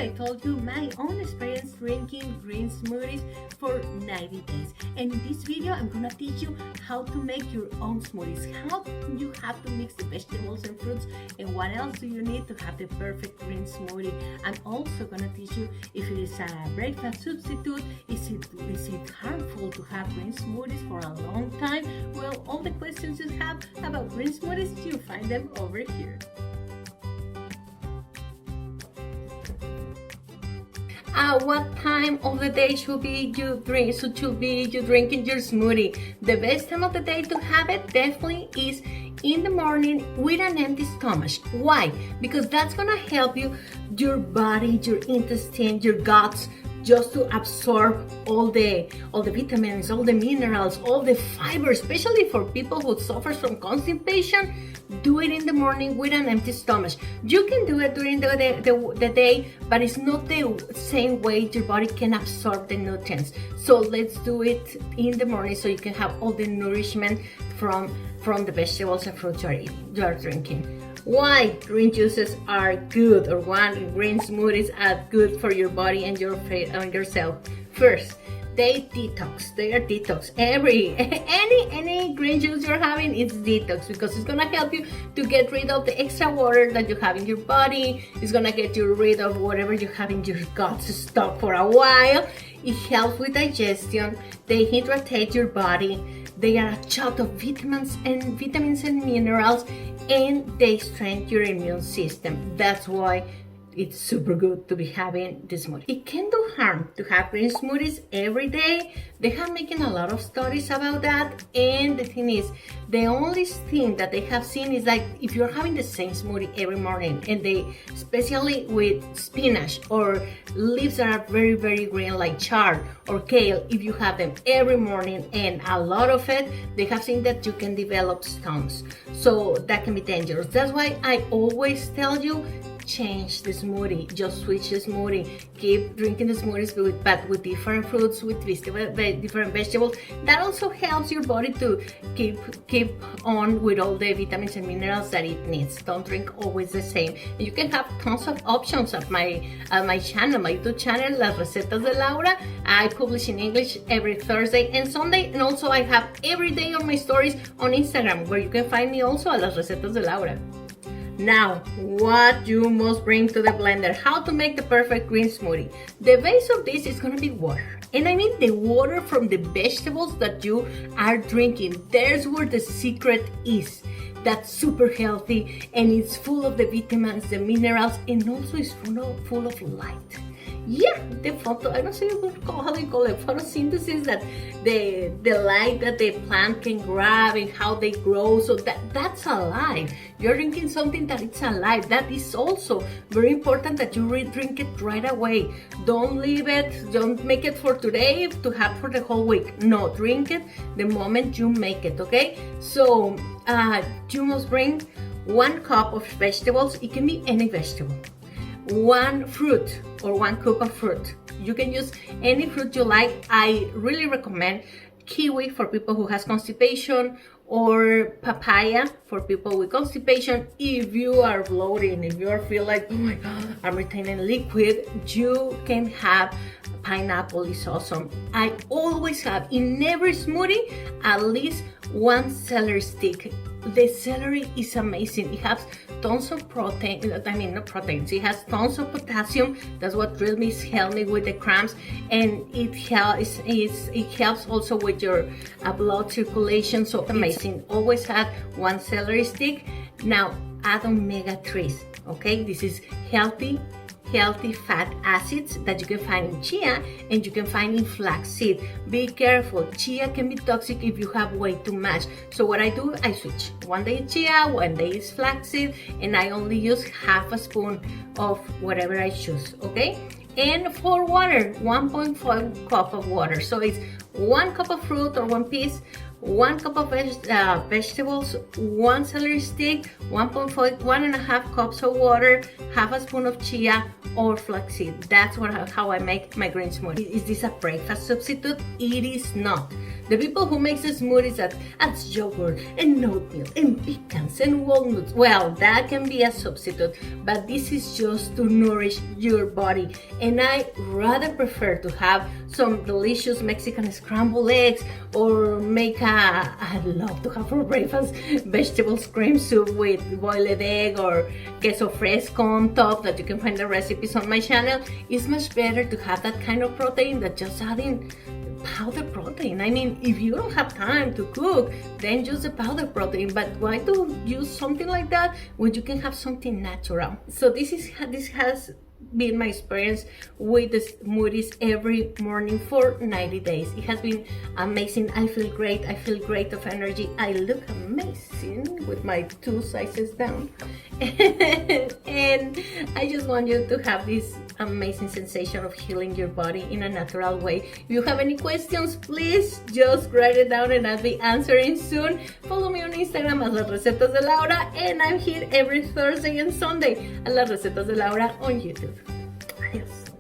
I told you my own experience drinking green smoothies for 90 days. And in this video, I'm gonna teach you how to make your own smoothies, how you have to mix the vegetables and fruits, and what else do you need to have the perfect green smoothie. I'm also gonna teach you if it is a breakfast substitute, is it harmful to have green smoothies for a long time? Well, all the questions you have about green smoothies, you find them over here. What time of the day should you drinking your smoothie? The best time of the day to have it definitely is in the morning with an empty stomach. Why? Because that's gonna help your body, your intestine, your guts, just to absorb all the vitamins, all the minerals, all the fiber, especially for people who suffer from constipation. Do it in the morning with an empty stomach. You can do it during the day, but it's not the same way your body can absorb the nutrients. So let's do it in the morning so you can have all the nourishment from the vegetables and fruits you are drinking. Why green juices are good, or why green smoothies are good for your body and yourself. First, they are detox. Any green juice you're having is detox, because it's gonna help you to get rid of the extra water that you have in your body. It's gonna get you rid of whatever you have in your guts stuck for a while. It helps with digestion. They hydrate your body. They are a shot of vitamins and minerals, and they strengthen your immune system. That's why it's super good to be having this smoothie. It can do harm to have green smoothies every day. They have making a lot of studies about that, and the thing is, the only thing that they have seen is like if you're having the same smoothie every morning, and they, especially with spinach or leaves that are very, very green like chard or kale, if you have them every morning and a lot of it, they have seen that you can develop stones. So that can be dangerous. That's why I always tell you, change the smoothie, just switch the smoothie, keep drinking the smoothies but with different fruits, with different vegetables. That also helps your body to keep on with all the vitamins and minerals that it needs. Don't drink always the same. And you can have tons of options at my channel, my YouTube channel, Las Recetas de Laura. I publish in English every Thursday and Sunday, and also I have every day on my stories on Instagram, where you can find me also at Las Recetas de Laura. Now, what you must bring to the blender, how to make the perfect green smoothie. The base of this is gonna be water. And I mean the water from the vegetables that you are drinking. There's where the secret is. That's super healthy, and it's full of the vitamins, the minerals, and also it's full of light. Yeah, the photo, I don't know how they call it, photosynthesis, that the light that the plant can grab and how they grow. So that's alive. You're drinking something that it's alive. That is also very important, that you drink it right away. Don't leave it, don't make it for today to have for the whole week. No, drink it the moment you make it, okay? So you must bring 1 cup of vegetables. It can be any vegetable. 1 fruit or 1 cup of fruit. You can use any fruit you like. I really recommend kiwi for people who has constipation, or papaya for people with constipation. If you are bloating, if you feel like, oh my god, I'm retaining liquid, you can have pineapple. Is awesome. I always have in every smoothie at least 1 celery stick. The celery is amazing. It has tons of protein, not proteins, it has tons of potassium. That's what really helped me with the cramps, and it helps also with your blood circulation. So amazing. Always have 1 celery stick. Now add omega-3s, okay? This is healthy fat acids that you can find in chia and you can find in flaxseed. Be careful, chia can be toxic if you have way too much. So what I do, I switch. 1 day chia, 1 day is flaxseed, and I only use half a spoon of whatever I choose, okay? And for water, 1.5 cup of water. So it's 1 cup of fruit or 1 piece, 1 cup of vegetables, 1 celery stick, 1.5 cups of water, half a spoon of chia or flaxseed. That's how I make my green smoothie. Is this a breakfast substitute? It is not. The people who makes the smoothies that adds yogurt and oatmeal and pecans and walnuts, well, that can be a substitute, but this is just to nourish your body. And I rather prefer to have some delicious Mexican scrambled eggs, or I love to have for breakfast vegetables cream soup with boiled egg or queso fresco on top, that you can find the recipes on my channel. It's much better to have that kind of protein than just adding powder protein. I mean, if you don't have time to cook, then use the powder protein, but why do use something like that when you can have something natural? So this has been my experience with the smoothies every morning for 90 days. It has been amazing. I feel great. I feel great of energy. I look amazing with my 2 sizes down. And I just want you to have this amazing sensation of healing your body in a natural way. If you have any questions, please just write it down and I'll be answering soon. Follow me on Instagram as Las Recetas de Laura, and I'm here every Thursday and Sunday at Las Recetas de Laura on YouTube. Adiós.